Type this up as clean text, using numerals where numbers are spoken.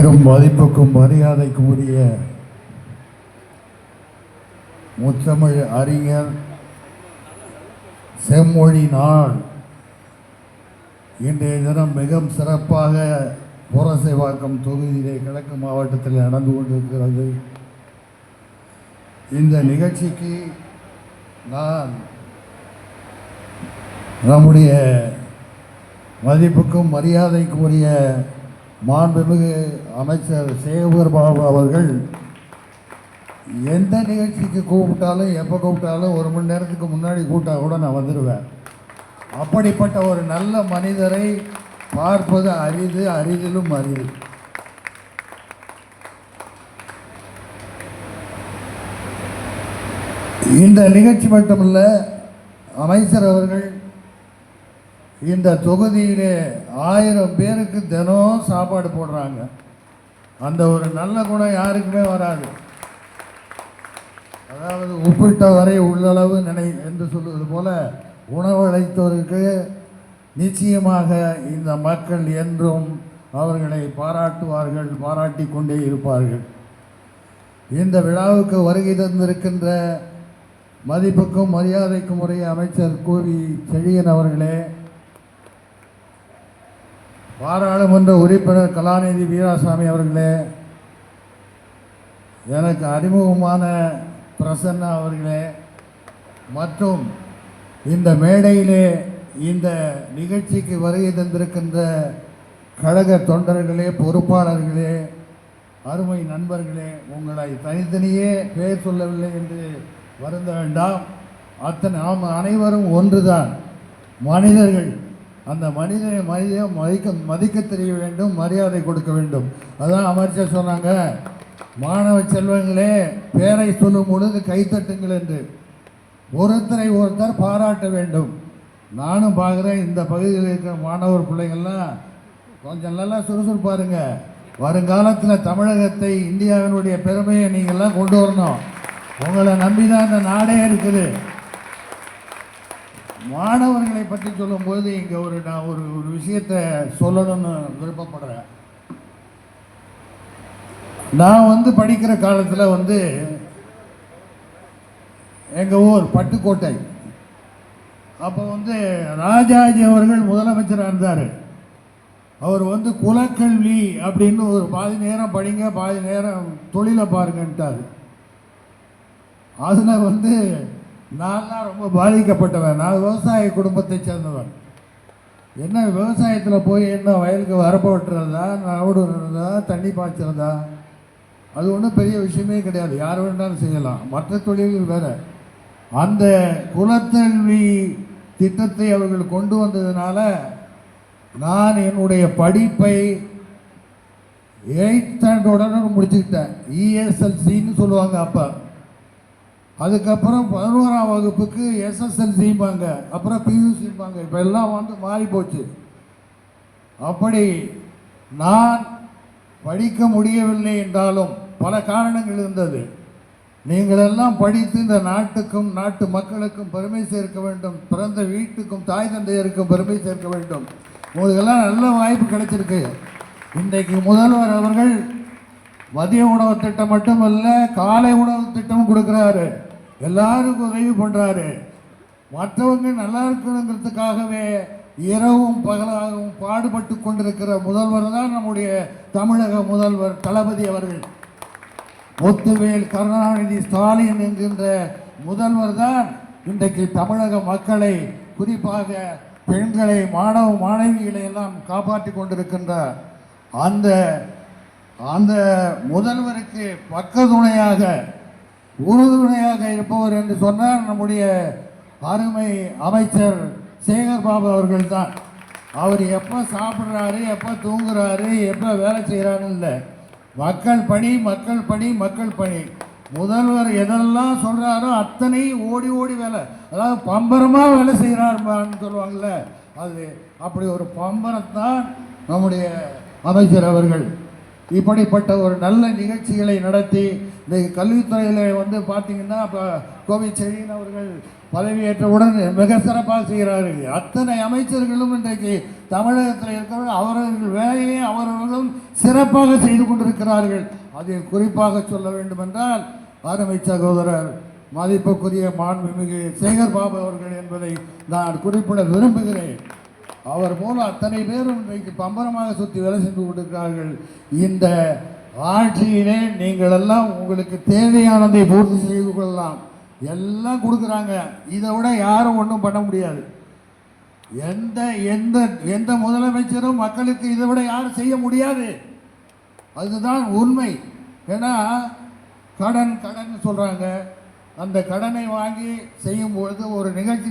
பெரும் மதிப்புக்கும் மரியாதைக்கும் உரிய முத்தமிழ் அறிஞர் செம்மொழி நாள் இன்றைய தினம் மிகவும் சிறப்பாக புரசைவாக்கம் தொகுதியிலே கிழக்கு மாவட்டத்தில் நடந்து கொண்டிருக்கிறது. இந்த நிகழ்ச்சிக்கு நான் நம்முடைய மதிப்புக்கும் மரியாதைக்கும் உரிய மாண்புமிகு அமைச்சர் சேகர் பாபு அவர்கள் எந்த நிகழ்ச்சிக்கு கூப்பிட்டாலும் எப்போ கூப்பிட்டாலும் ஒரு மணி நேரத்துக்கு முன்னாடி கூப்பிட்டா கூட நான் வந்துடுவேன். அப்படிப்பட்ட ஒரு நல்ல மனிதரை பார்ப்பது அரிது, அரிதிலும் அரிது. இந்த நிகழ்ச்சி மட்டுமல்ல, அமைச்சர் அவர்கள் இந்த தொகுதியிலே 1000 பேருக்கு தினம் சாப்பாடு போடுறாங்க. அந்த ஒரு நல்ல குணம் யாருக்குமே வராது. அதாவது உப்பிட்ட வரை உள்ளளவு என்று சொல்வது போல உணவு அளித்தவருக்கு நிச்சயமாக இந்த மக்கள் என்றும் அவர்களை பாராட்டுவார்கள், பாராட்டி கொண்டே இருப்பார்கள். இந்த விழாவுக்கு வருகை தந்திருக்கின்ற மதிப்புக்கும் மரியாதைக்கும் உரிய அமைச்சர் கோவி செழியன் அவர்களே, பாராளுமன்ற உறுப்பினர் கலாநிதி வீராசாமி அவர்களே, எனக்கு அறிமுகமான பிரசன்னா அவர்களே, மற்றும் இந்த மேடையிலே இந்த நிகழ்ச்சிக்கு வருகை தந்திருக்கின்ற கழக தொண்டர்களே, பொறுப்பாளர்களே, அருமை நண்பர்களே, உங்களை தனித்தனியே பெயர் சொல்லவில்லை என்று வருந்த வேண்டாம். நாம் அனைவரும் ஒன்றுதான், மனிதர்கள். அந்த மனிதனை மதிக்க தெரிய வேண்டும், மரியாதை கொடுக்க வேண்டும். அதான் அமைச்சர் சொன்னாங்க, மாணவ செல்வங்களே பேரை சொல்லும் பொழுது கைத்தட்டுங்கள் என்று. ஒருத்தரை ஒருத்தர் பாராட்ட வேண்டும். நானும் பார்க்குறேன், இந்த பகுதியில் இருக்கிற மாணவர் பிள்ளைங்கள்லாம் கொஞ்சம் நல்லா சுறுசுறுப்பாருங்க. வருங்காலத்தில் தமிழகத்தை, இந்தியாவினுடைய பெருமையை நீங்கள்லாம் கொண்டு வரணும். உங்களை நம்பி தான் இந்த நாடே இருக்குது. மாணவர்களை பற்றி சொல்லும்போது இங்கே நான் ஒரு விஷயத்தை சொல்லணும்னு விருப்பப்படுறேன். நான் படிக்கிற காலத்தில் எங்கள் ஊர் பட்டுக்கோட்டை. அப்போ ராஜாஜி அவர்கள் முதலமைச்சராக இருந்தார். அவர் குலக்கல்வி அப்படின்னு ஒரு பாதி நேரம் படிங்க, பாதி நேரம் தொழிலை பாருங்கன்ட்டார். அதில் நான்லாம் ரொம்ப பாதிக்கப்பட்டவன். நான் விவசாய குடும்பத்தை சேர்ந்தவன். என்ன விவசாயத்தில் போய் என்ன வயலுக்கு வரப்பு வெட்டுறதா, நடுறதா, தண்ணி பாய்ச்சறதா, அது ஒன்றும் பெரிய விஷயமே கிடையாது. யார் வேண்டாலும் செய்யலாம். மற்ற தொழில்கள் வேறு. அந்த குலக்கல்வி திட்டத்தை அவர்கள் கொண்டு வந்ததுனால நான் என்னுடைய படிப்பை 8th ஸ்டாண்டர்டோட முடிச்சுக்கிட்டேன். ESLCன்னு சொல்லுவாங்க அப்போ. அதுக்கப்புறம் 11ஆம் வகுப்புக்கு SSLCம்பாங்க, அப்புறம் PUCம்பாங்க. இப்போ எல்லாம் மாறி போச்சு. அப்படி நான் படிக்க முடியவில்லை என்றாலும் பல காரணங்கள் இருந்தது. நீங்களெல்லாம் படித்து இந்த நாட்டுக்கும் நாட்டு மக்களுக்கும் பெருமை சேர்க்க வேண்டும், பிறந்த வீட்டுக்கும் தாய் தந்தையருக்கும் பெருமை சேர்க்க வேண்டும். உங்களுக்கெல்லாம் நல்ல வாய்ப்பு கிடைச்சிருக்கு. இன்றைக்கு முதல்வர் அவர்கள் மதிய உணவு திட்டம் மட்டுமல்ல, காலை உணவு திட்டமும் கொடுக்குறாரு. எல்லாருக்கும் உதவி பண்ணுறாரு. மற்றவங்க நல்லா இருக்கணுங்கிறதுக்காகவே இரவும் பகலாகவும் பாடுபட்டு கொண்டிருக்கிற முதல்வர் தான் நம்முடைய தமிழக முதல்வர் தளபதி அவர்கள். முத்துவேல் கருணாநிதி ஸ்டாலின் என்கின்ற முதல்வர் தான் இன்றைக்கு தமிழக மக்களை, குறிப்பாக பெண்களை, மாணவ மாணவிகளை எல்லாம் காப்பாற்றி கொண்டிருக்கின்றார். அந்த முதல்வருக்கு பக்கத்துணையாக, உறுதுணையாக இருப்பவர் என்று சொன்னார் நம்முடைய அருமை அமைச்சர் சேகர் பாபு அவர்கள் தான். அவர் எப்போ சாப்பிட்றாரு, எப்போ தூங்குறாரு, எப்போ வேலை செய்கிறாரு இல்லை. மக்கள் பணி, மக்கள் பணி, மக்கள் பணி. முதல்வர் எதெல்லாம் சொல்கிறாரோ அத்தனை ஓடி ஓடி வேலை, அதாவது பம்பரமாக வேலை செய்கிறாருன்னு சொல்லுவாங்கள்ல, அது அப்படி ஒரு பம்பரத்தான் நம்முடைய அமைச்சர் அவர்கள். இப்படிப்பட்ட ஒரு நல்ல நிகழ்ச்சிகளை நடத்தி இந்த கல்வித்துறையில் வந்து பார்த்தீங்கன்னா இப்போ கோவை செழியன் அவர்கள் பதவியேற்றவுடன் மிக சிறப்பாக செய்கிறார்கள். அத்தனை அமைச்சர்களும் இன்றைக்கு தமிழகத்தில் இருக்கிறவர்கள் அவர்கள் வேலையை அவர்களும் சிறப்பாக செய்து கொண்டிருக்கிறார்கள். அதில் குறிப்பாக சொல்ல வேண்டும் என்றால் அருமை சகோதரர் மதிப்புக்குரிய மாண்புமிகு சேகர் பாபு அவர்கள் என்பதை நான் குறிப்பிட விரும்புகிறேன். அவர் போல அத்தனை பேரும் இன்றைக்கு பம்பரமாக சுற்றி வேலை செஞ்சு கொண்டிருக்கிறார்கள். இந்த ஆட்சியிலே நீங்கள் எல்லாம் உங்களுக்கு தேவையானதை பூர்த்தி செய்து கொள்ளலாம், எல்லாம் கொடுக்குறாங்க. இதை விட யாரும் ஒன்றும் பண்ண முடியாது. எந்த எந்த எந்த முதலமைச்சரும் மக்களுக்கு இதை விட யாரும் செய்ய முடியாது. அதுதான் உண்மை. ஏன்னா கடன் கடன் சொல்கிறாங்க. அந்த கடனை வாங்கி செய்யும் பொழுது ஒரு நிகழ்ச்சி